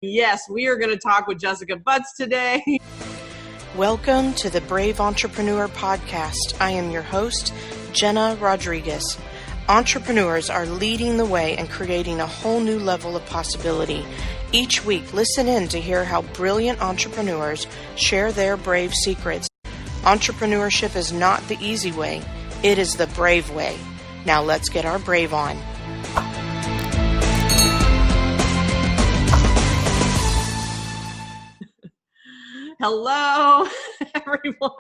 Yes, we are going to talk with Jessica Butts today. Welcome to the Brave Entrepreneur Podcast. I am your host, Jena Rodriguez. Entrepreneurs are leading the way and creating a whole new level of possibility. Each week, listen in to hear how brilliant entrepreneurs share their brave secrets. Entrepreneurship is not the easy way, it is the brave way. Now let's get our brave on. Hello, everyone.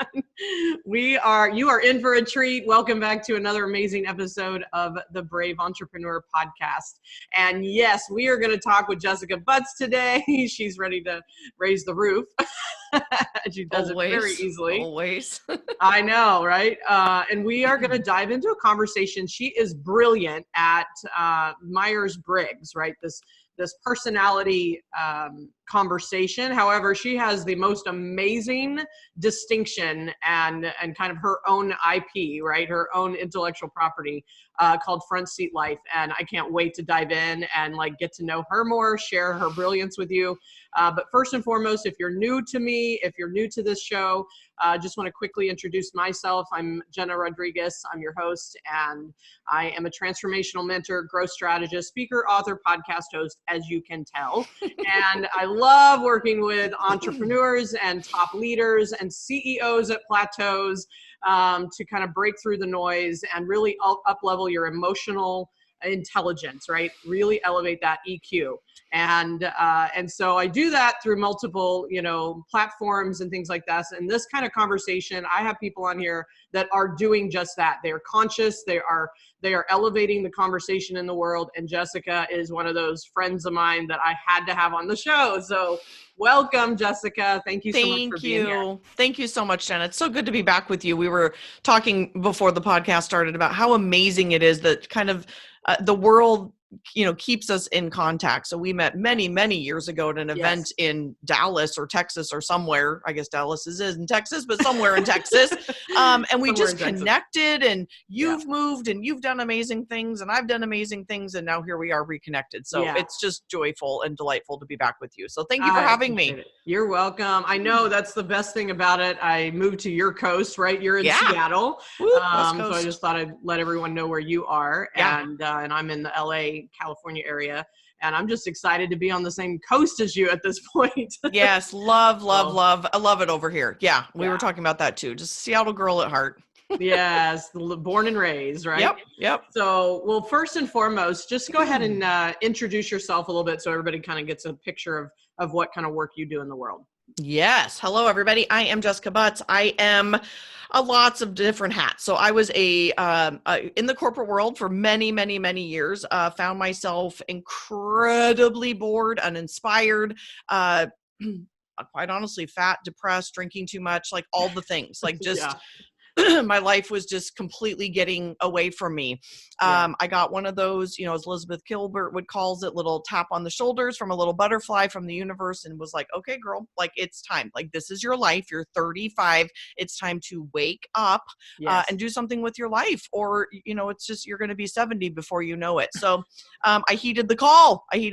You are in for a treat. Welcome back to another amazing episode of the Brave Entrepreneur Podcast. And yes, we are going to talk with Jessica Butts today. She's ready to raise the roof. She does Always, it very easily. Always. I know, right? And we are going to dive into a conversation. She is brilliant at Myers-Briggs, right? This personality conversation. However, she has the most amazing distinction and kind of her own IP, right? Her own intellectual property called Front Seat Life. And I can't wait to dive in and get to know her more, share her brilliance with you. But first and foremost, if you're new to me, if you're new to this show, just want to quickly introduce myself. I'm Jena Rodriguez. I'm your host, and I am a transformational mentor, growth strategist, speaker, author, podcast host, as you can tell. And I love working with entrepreneurs and top leaders and CEOs at plateaus to kind of break through the noise and really up-level your emotional intelligence, right? Really elevate that EQ. And so I do that through multiple, platforms and things like that. And this kind of conversation, I have people on here that are doing just that. They are conscious. They are elevating the conversation in the world. And Jessica is one of those friends of mine that I had to have on the show. So welcome, Jessica. Thank you so much for being here. Thank you so much, Jen. It's so good to be back with you. We were talking before the podcast started about how amazing it is that kind of the world keeps us in contact. So we met many years ago at an event in Dallas or Texas or somewhere. I guess Dallas is in Texas, but somewhere in Texas. And we just connected, and you've moved and you've done amazing things and I've done amazing things. And now here we are reconnected. So it's just joyful and delightful to be back with you. So thank you for having me. You're welcome. I know that's the best thing about it. I moved to your coast, right? You're in Seattle. Woo, so I just thought I'd let everyone know where you are. And I'm in the LA, California area. And I'm just excited to be on the same coast as you at this point. Yes. Love. I love it over here. Yeah. We were talking about that too. Just a Seattle girl at heart. Yes. Born and raised, right? Yep. So, well, first and foremost, just go ahead and introduce yourself a little bit so everybody kind of gets a picture of what kind of work you do in the world. Yes. Hello, everybody. I am Jessica Butts. I am lots of different hats. So I was in the corporate world for many years, found myself incredibly bored, uninspired, quite honestly, fat, depressed, drinking too much, like all the things, like just my life was just completely getting away from me. I got one of those, as Elizabeth Gilbert would calls it, little tap on the shoulders from a little butterfly from the universe, and was like, okay, girl, like it's time. Like this is your life. You're 35. It's time to wake up and do something with your life. Or, it's just, you're going to be 70 before you know it. So I heeded the call. I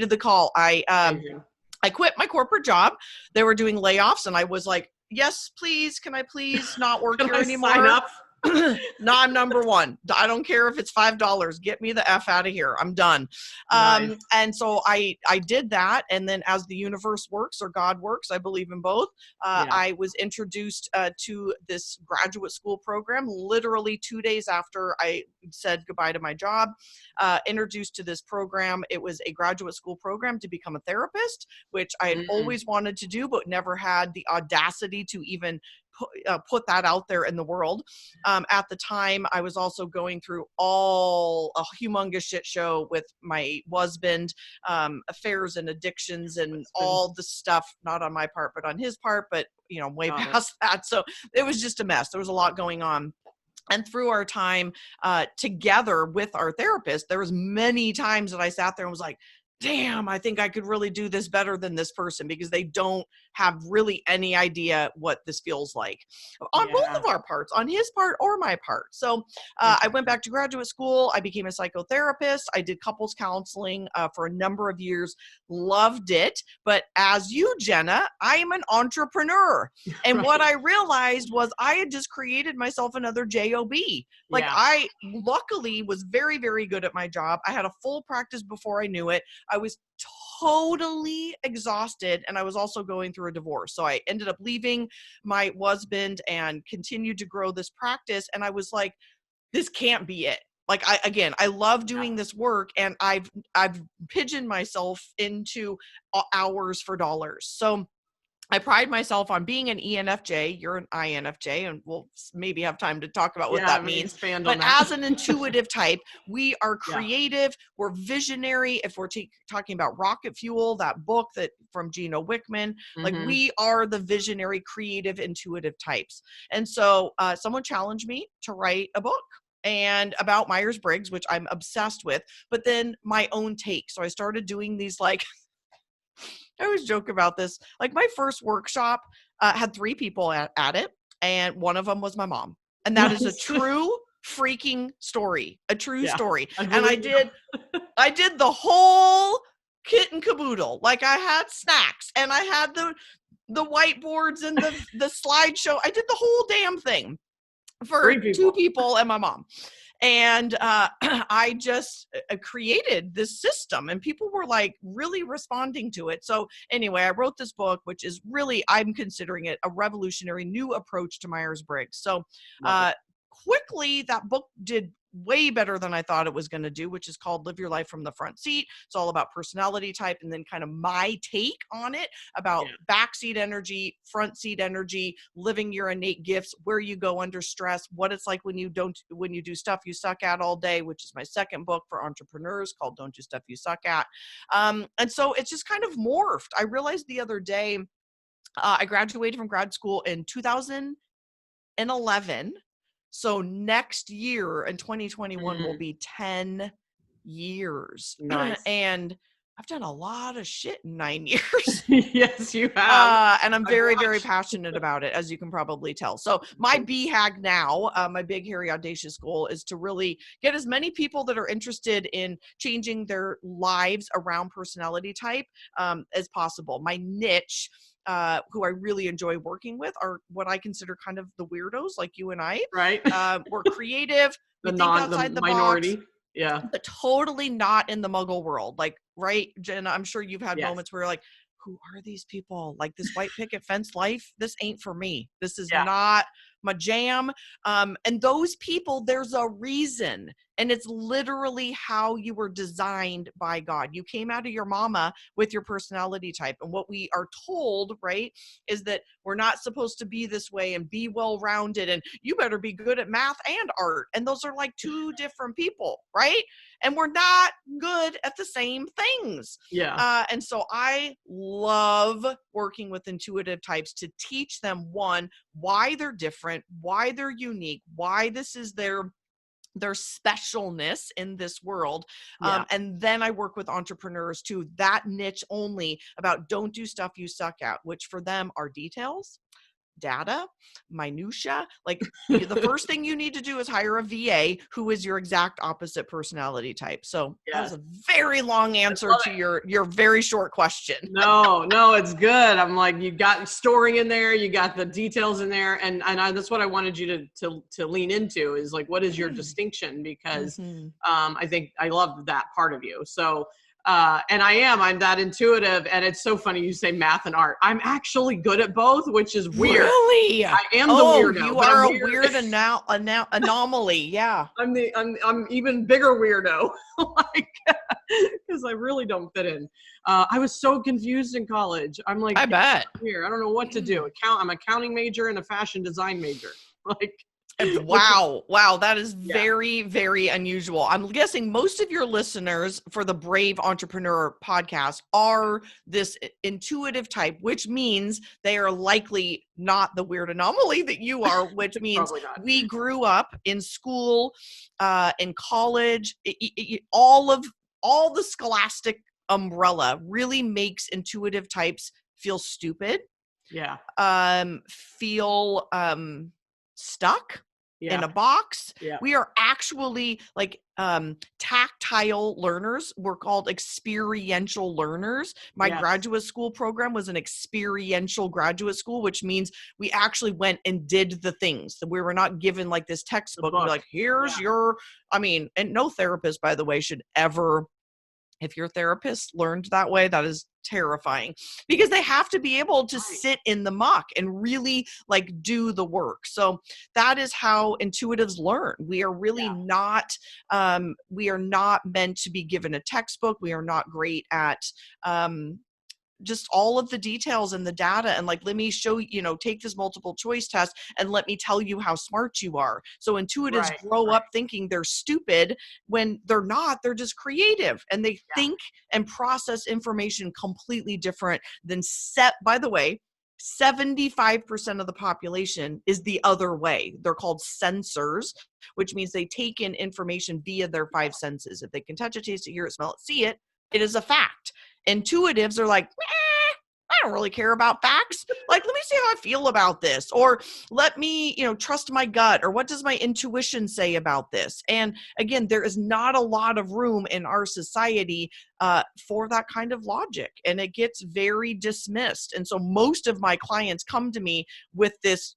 quit my corporate job. They were doing layoffs, and I was like, yes, please. Can I please not work here anymore? Sign up? No, I'm number one. I don't care if it's $5. Get me the F out of here. I'm done. Nice. And so I did that. And then as the universe works, or God works, I believe in both. I was introduced to this graduate school program literally 2 days after I said goodbye to my job, introduced to this program. It was a graduate school program to become a therapist, which I had always wanted to do, but never had the audacity to even put that out there in the world. At the time, I was also going through a humongous shit show with my husband, affairs and addictions and all the stuff, not on my part, but on his part, but way past that. So it was just a mess. There was a lot going on. And through our time together with our therapist, there was many times that I sat there and was like, damn, I think I could really do this better than this person, because they don't have really any idea what this feels like on both Yeah. of our parts, on his part or my part. So I went back to graduate school. I became a psychotherapist. I did couples counseling for a number of years, loved it. But as you, Jena, I am an entrepreneur. And what I realized was I had just created myself another job. Like, Yeah. I luckily was very, very good at my job. I had a full practice before I knew it. I was totally exhausted, and I was also going through a divorce. So I ended up leaving my husband and continued to grow this practice. And I was like, this can't be it. Like, I love doing this work, and I've pigeoned myself into hours for dollars. So I pride myself on being an ENFJ. You're an INFJ, and we'll maybe have time to talk about what that means. Expand But on that. as an intuitive type, we are Yeah. creative. We're visionary. If we're talking about Rocket Fuel, that book that from Gino Wickman, like, Mhm. we are the visionary, creative, intuitive types. And so someone challenged me to write a book and about Myers-Briggs, which I'm obsessed with, but then my own take. So I started doing these, like, I always joke about this. Like, my first workshop had 3 people at it, and one of them was my mom. And that is a Nice. true freaking story, a true Yeah, story. I And I believe did the whole kit and caboodle. Like, I had snacks, and I had the whiteboards and the slideshow. I did the whole damn thing for 3 2 people. people and my mom. And I just created this system, and people were like really responding to it. So anyway, I wrote this book, which is really, I'm considering it a revolutionary new approach to Myers-Briggs. So quickly, that book did way better than I thought it was going to do, which is called Live Your Life from the Front Seat. It's all about personality type, and then kind of my take on it about backseat energy, front seat energy, living your innate gifts, where you go under stress, what it's like when you do stuff you suck at all day, which is my second book for entrepreneurs called Don't Do Stuff You Suck At. And so it's just kind of morphed. I realized the other day, I graduated from grad school in 2011. So next year in 2021 will be 10 years. Nice. And I've done a lot of shit in 9 years. Yes, you have. And I'm very, very passionate about it, as you can probably tell. So my BHAG now, my big, hairy, audacious goal is to really get as many people that are interested in changing their lives around personality type as possible. My niche, who I really enjoy working with, are what I consider kind of the weirdos like you and I. Right. We're creative. We think outside the minority. box. Yeah. But totally not in the muggle world. Like, right, Jena, I'm sure you've had moments where you're like, who are these people? Like, this white picket fence life, this ain't for me. This is not my jam. And those people, there's a reason. And it's literally how you were designed by God. You came out of your mama with your personality type. And what we are told, right, is that we're not supposed to be this way and be well-rounded, and you better be good at math and art. And those are like 2 different people, right? And we're not good at the same things. Yeah. And so I love working with intuitive types to teach them, one, why they're different, why they're unique, why this is their specialness in this world. And then I work with entrepreneurs too, that niche only, about don't do stuff you suck at, which for them are details, data, minutia. Like, the first thing you need to do is hire a VA who is your exact opposite personality type. So that was a very long answer to your very short question. No, it's good. I'm like, you got storing in there, you got the details in there, and that's what I wanted you to lean into, is like, what is your distinction? Because I think I love that part of you. So and I'm that intuitive, and it's so funny you say math and art. I'm actually good at both, which is weird. Really? I am the weirdo. You are a weird anomaly. Yeah. I'm even bigger weirdo, like, because I really don't fit in. I was so confused in college. I'm like, I bet. Here, I don't know what to do. I'm an accounting major and a fashion design major. Like, Wow. That is very, very unusual. I'm guessing most of your listeners for the Brave Entrepreneur podcast are this intuitive type, which means they are likely not the weird anomaly that you are, which means we grew up in school, in college, all the scholastic umbrella really makes intuitive types feel stupid, Yeah. feel stuck in Yeah. a box. Yeah. We are actually like tactile learners. We're called experiential learners. My Yes. graduate school program was an experiential graduate school, which means we actually went and did the things. We were not given like this textbook and be like, here's your, and no therapist, by the way, should ever, if your therapist learned that way, that is terrifying, because they have to be able to sit in the muck and really like do the work. So that is how intuitives learn. We are really not, we are not meant to be given a textbook. We are not great at, just all of the details and the data and like, let me show you, take this multiple choice test and let me tell you how smart you are. So intuitives grow up thinking they're stupid when they're not. They're just creative, and they think and process information completely different than by the way, 75% of the population is the other way. They're called sensors, which means they take in information via their five senses. If they can touch it, taste it, hear it, smell it, see it, it is a fact. Intuitives are like, I don't really care about facts. Like, let me see how I feel about this, or let me, trust my gut, or what does my intuition say about this? And again, there is not a lot of room in our society for that kind of logic, and it gets very dismissed. And so most of my clients come to me with this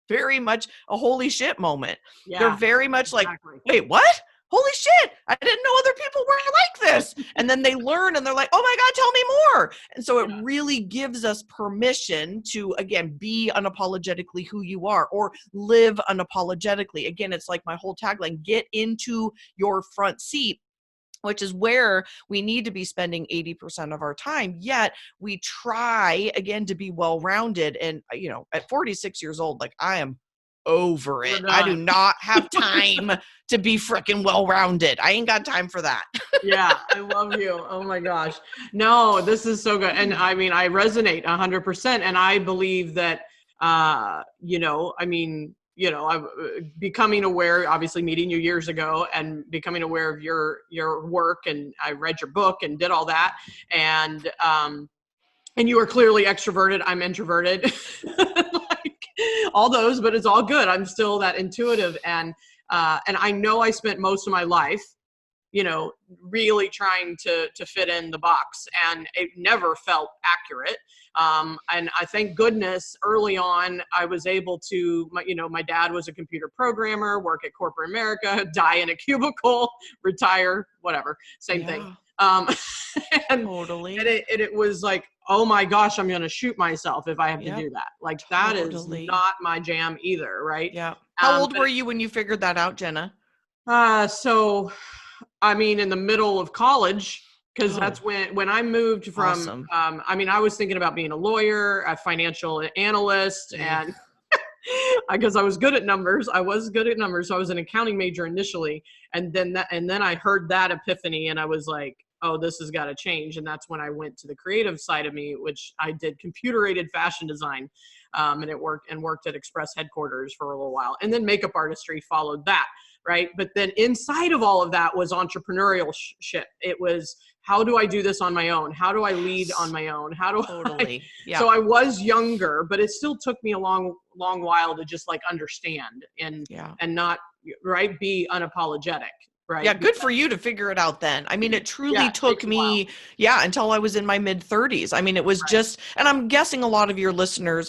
very much a holy shit moment. They're very much like, wait, what? Holy shit, I didn't know other people were like this. And then they learn and they're like, oh my God, tell me more. And so it really gives us permission to, again, be unapologetically who you are, or live unapologetically. Again, it's like my whole tagline, get into your front seat, which is where we need to be spending 80% of our time. Yet we try, again, to be well-rounded. And, at 46 years old, like, I am over it. I do not have time to be freaking well-rounded. I ain't got time for that. Yeah, I love you. Oh my gosh. No, this is so good. And I resonate 100%. And I believe that, I'm becoming aware, obviously meeting you years ago and becoming aware of your work. And I read your book and did all that. And you are clearly extroverted. I'm introverted. All those, but it's all good. I'm still that intuitive. And I know I spent most of my life, really trying to fit in the box, and it never felt accurate. And I thank goodness early on, I was able to, my dad was a computer programmer, work at corporate America, die in a cubicle, retire, whatever, same thing. Totally. And it was like, oh my gosh, I'm going to shoot myself if I have to do that. Like, that is not my jam either. Right. Yeah. How old were you when you figured that out, Jena? So, in the middle of college, because that's when I moved from, I was thinking about being a lawyer, a financial analyst, and because I was good at numbers. So I was an accounting major initially. And then I heard that epiphany, and I was like, oh, this has got to change. And that's when I went to the creative side of me, which I did computer-aided fashion design. And it worked at Express headquarters for a little while. And then makeup artistry followed that. Right. But then inside of all of that was entrepreneurship. It was, how do I do this on my own? How do I lead on my own? How do So I was younger, but it still took me a long while to just like understand and not be unapologetic. Right. Yeah. Good for you to figure it out then. It truly took me, until I was in my mid 30s. It was just, and I'm guessing a lot of your listeners,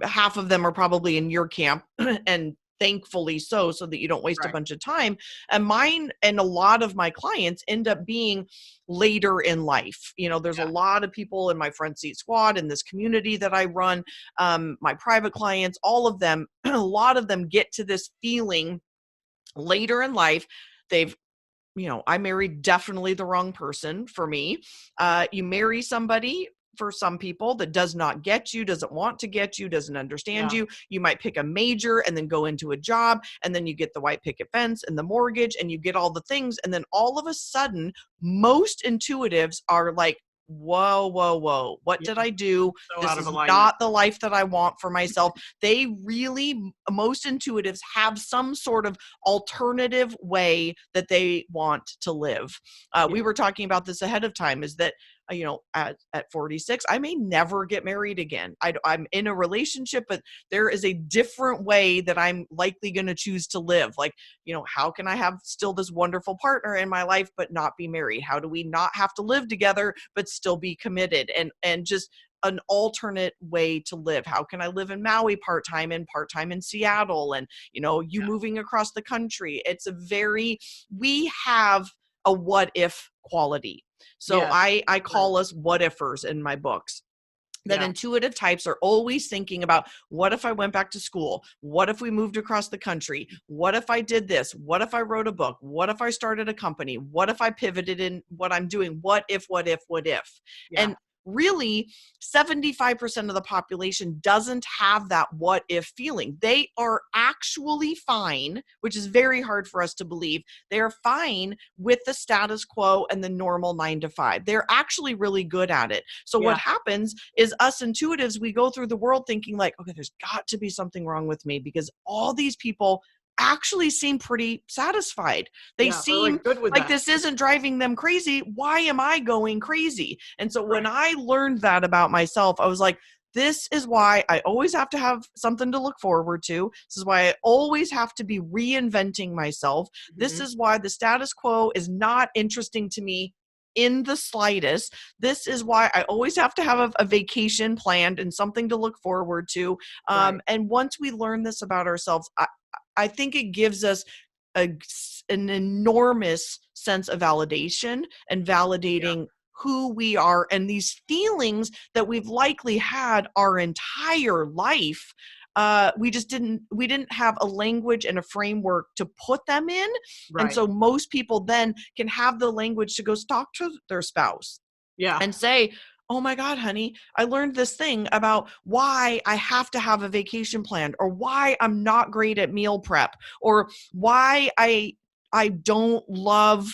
half of them are probably in your camp, and thankfully so that you don't waste a bunch of time. And mine and a lot of my clients end up being later in life. There's a lot of people in my front seat squad, in this community that I run, my private clients, all of them, a lot of them get to this feeling later in life. I married definitely the wrong person for me. You marry somebody, for some people, that does not get you, doesn't want to get you, doesn't understand you. You might pick a major and then go into a job, and then you get the white picket fence and the mortgage, and you get all the things. And then all of a sudden, most intuitives are like whoa, what did I do? So This out of is alignment. not the life that I want for myself. They really, most intuitives have some sort of alternative way that they want to live. We were talking about this ahead of time, is that at 46, I may never get married again. I'm in a relationship, but there is a different way that I'm likely going to choose to live. Like, how can I have still this wonderful partner in my life, but not be married? How do we not have to live together, but still be committed? And just an alternate way to live. How can I live in Maui part-time and part-time in Seattle? And, moving across the country. We have a what if quality. So Yes. I call us what ifers in my books. That intuitive types are always thinking about, what if I went back to school? What if we moved across the country? What if I did this? What if I wrote a book? What if I started a company? What if I pivoted in what I'm doing? What if? Yeah. And really, 75% of the population doesn't have that what if feeling. They are actually fine, which is very hard for us to believe. They are fine with the status quo and the normal 9 to 5. They're actually really good at it. So what happens is, us intuitives, we go through the world thinking like, okay, there's got to be something wrong with me, because all these people actually seem pretty satisfied. They seem good with like that. this isn't driving them crazy. Why am I going crazy? And so when I learned that about myself, I was like, this is why I always have to have something to look forward to. This is why I always have to be reinventing myself. This is why the status quo is not interesting to me in the slightest. This is why I always have to have a vacation planned and something to look forward to. And once we learn this about ourselves, I think it gives us an enormous sense of validation and validating who we are, and these feelings that we've likely had our entire life. We didn't have a language and a framework to put them in. And so most people then can have the language to go talk to their spouse and say, oh my God, honey, I learned this thing about why I have to have a vacation planned, or why I'm not great at meal prep, or why I don't love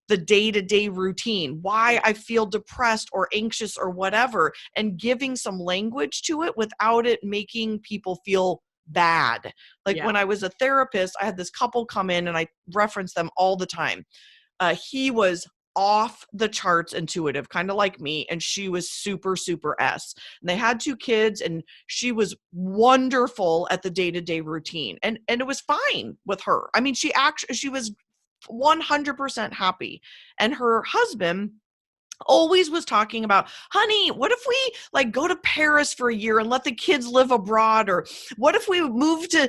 the day-to-day routine, why I feel depressed or anxious or whatever, and giving some language to it without it making people feel bad. Like when I was a therapist, I had this couple come in, and I reference them all the time. He was off the charts intuitive, kind of like me, and she was super, super S. And they had 2 kids, and she was wonderful at the day-to-day routine. And it was fine with her. I mean, she was 100% happy. And her husband always was talking about, honey, what if we like go to Paris for a year and let the kids live abroad? Or what if we moved to,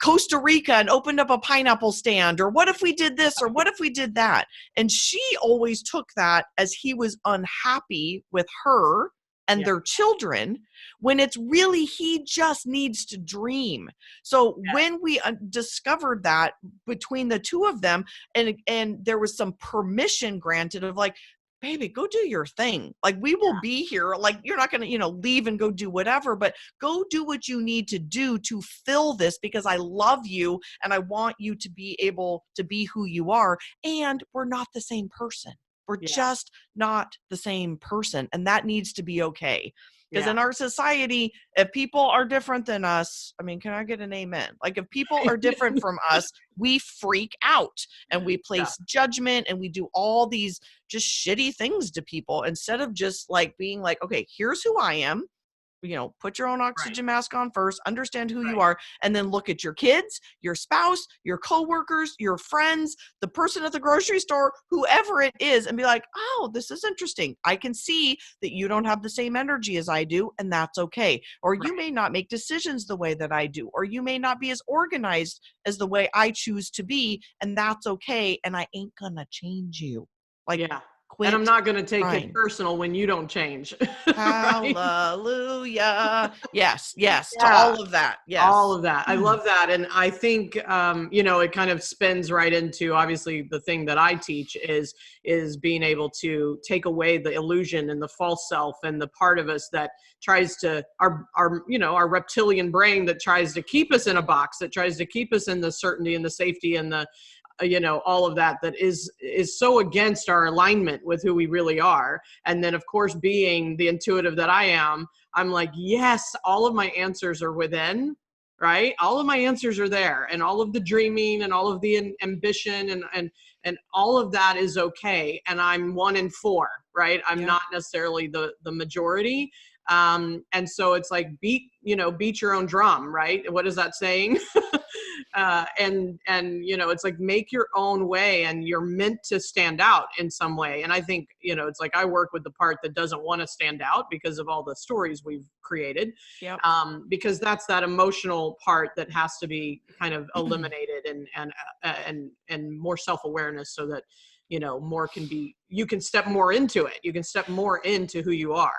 Costa Rica and opened up a pineapple stand? Or what if we did this? Or what if we did that? And she always took that as he was unhappy with her and their children, when it's really, he just needs to dream. So when we discovered that between the two of them, and there was some permission granted of like, baby, go do your thing. Like, we will be here. Like, you're not going to, leave and go do whatever, but go do what you need to do to fill this, because I love you and I want you to be able to be who you are. And we're not the same person. We're just not the same person. And that needs to be okay. Because in our society, if people are different than us, I mean, can I get an amen? Like, if people are different from us, we freak out and we place judgment, and we do all these just shitty things to people, instead of just like being like, okay, here's who I am. Put your own oxygen mask on first, understand who you are, and then look at your kids, your spouse, your coworkers, your friends, the person at the grocery store, whoever it is, and be like, oh, this is interesting. I can see that you don't have the same energy as I do, and that's okay. Or you may not make decisions the way that I do, or you may not be as organized as the way I choose to be, and that's okay, and I ain't gonna change you. Like, and I'm not going to take crying. it personal when you don't change. Hallelujah. Yes. To all of that. Yes. All of that. I love that. And I think, it kind of spins right into, obviously, the thing that I teach is being able to take away the illusion and the false self, and the part of us that tries to, our reptilian brain that tries to keep us in a box, that tries to keep us in the certainty and the safety and the all of that is so against our alignment with who we really are. And then of course, being the intuitive that I am, I'm like, yes, all of my answers are within, right? All of my answers are there, and all of the dreaming and all of the ambition and all of that is okay. And I'm 1 in 4, right? I'm not necessarily the majority. And so it's like, beat your own drum, right? What is that saying? And it's like, make your own way, and you're meant to stand out in some way. And I think, it's like, I work with the part that doesn't want to stand out because of all the stories we've created. Yep. Because that's that emotional part that has to be kind of eliminated, and more self-awareness, so that, more you can step more into it. You can step more into who you are.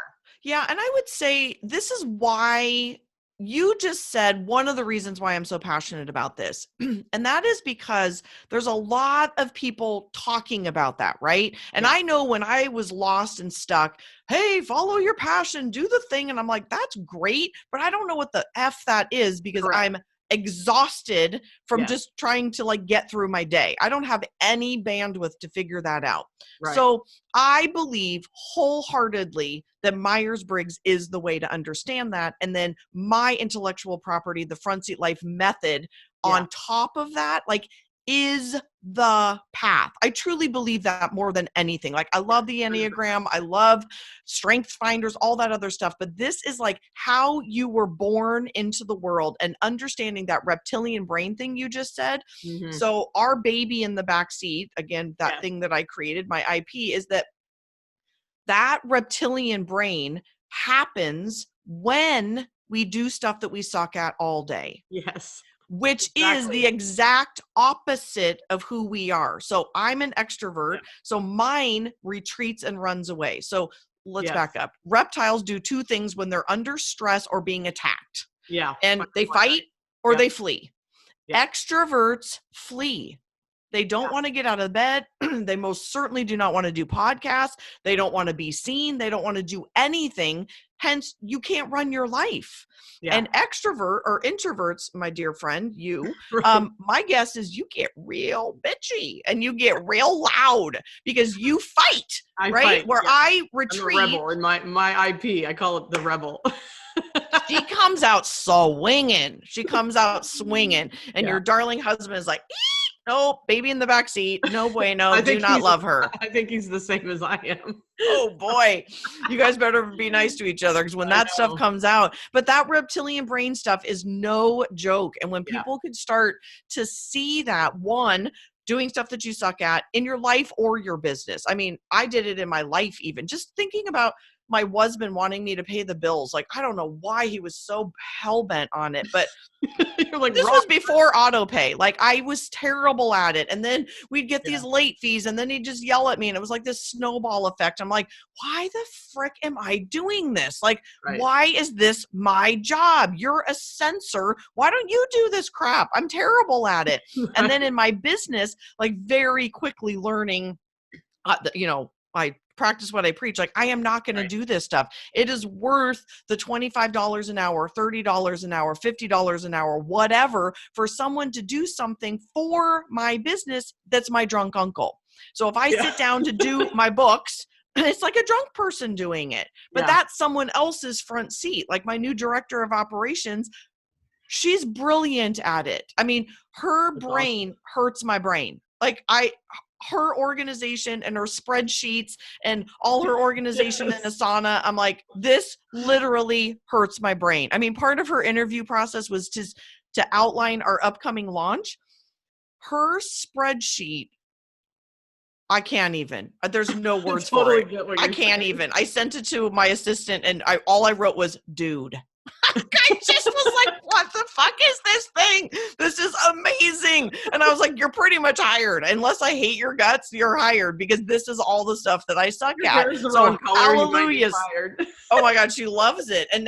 Yeah. And I would say this is why you just said one of the reasons why I'm so passionate about this. And that is because there's a lot of people talking about that, right? And I know when I was lost and stuck, hey, follow your passion, do the thing. And I'm like, that's great, but I don't know what the F that is, because I'm exhausted from just trying to get through my day. I don't have any bandwidth to figure that out. Right. So I believe wholeheartedly that Myers-Briggs is the way to understand that. And then my intellectual property, the front seat life method on top of that, is the path. I truly believe that more than anything. I love the Enneagram. I love Strength Finders, all that other stuff. But this is how you were born into the world, and understanding that reptilian brain thing you just said. Mm-hmm. So our baby in the back seat, again, that thing that I created, my IP, is that reptilian brain happens when we do stuff that we suck at all day. Yes. Which is the exact opposite of who we are. So I'm an extrovert. So mine retreats and runs away. So let's back up. Reptiles do 2 things when they're under stress or being attacked. Yeah. And they fight or they flee. Extroverts flee. They don't want to get out of bed. They most certainly do not want to do podcasts. They don't want to be seen. They don't want to do anything. Hence, you can't run your life. Yeah. And extrovert or introverts, my dear friend, my guess is you get real bitchy and you get real loud because you fight, right? Where I retreat. I'm a rebel in my IP. I call it the rebel. She comes out swinging. And your darling husband is like, nope, baby in the back seat. No bueno. Do not love her. I think he's the same as I am. Oh boy. You guys better be nice to each other, because when that stuff comes out. But that reptilian brain stuff is no joke. And when people could start to see that, one, doing stuff that you suck at in your life or your business. I mean, I did it in my life, even just thinking about my husband wanting me to pay the bills. I don't know why he was so hell-bent on it, but this was before auto pay. I was terrible at it. And then we'd get these late fees, and then he'd just yell at me. And it was like this snowball effect. I'm like, why the frick am I doing this? Why is this my job? You're a censor. Why don't you do this crap? I'm terrible at it. And then in my business, very quickly learning, I practice what I preach. I am not going to do this stuff. It is worth the $25 an hour, $30 an hour, $50 an hour, whatever, for someone to do something for my business that's my drunk uncle. So if I sit down to do my books, it's like a drunk person doing it, but that's someone else's front seat. My new director of operations, she's brilliant at it. I mean, her brain hurts my brain. Her organization and her spreadsheets and all her organization in Asana, I'm like, this literally hurts my brain. I mean, part of her interview process was to outline our upcoming launch. Her spreadsheet, I can't even. There's no words for it. I can't even. I sent it to my assistant, and all I wrote was, dude. I just was like, what the fuck is this thing? This is amazing. And I was like, you're pretty much hired. Unless I hate your guts, you're hired, because this is all the stuff that I suck at. So hallelujah. Oh my God, she loves it. And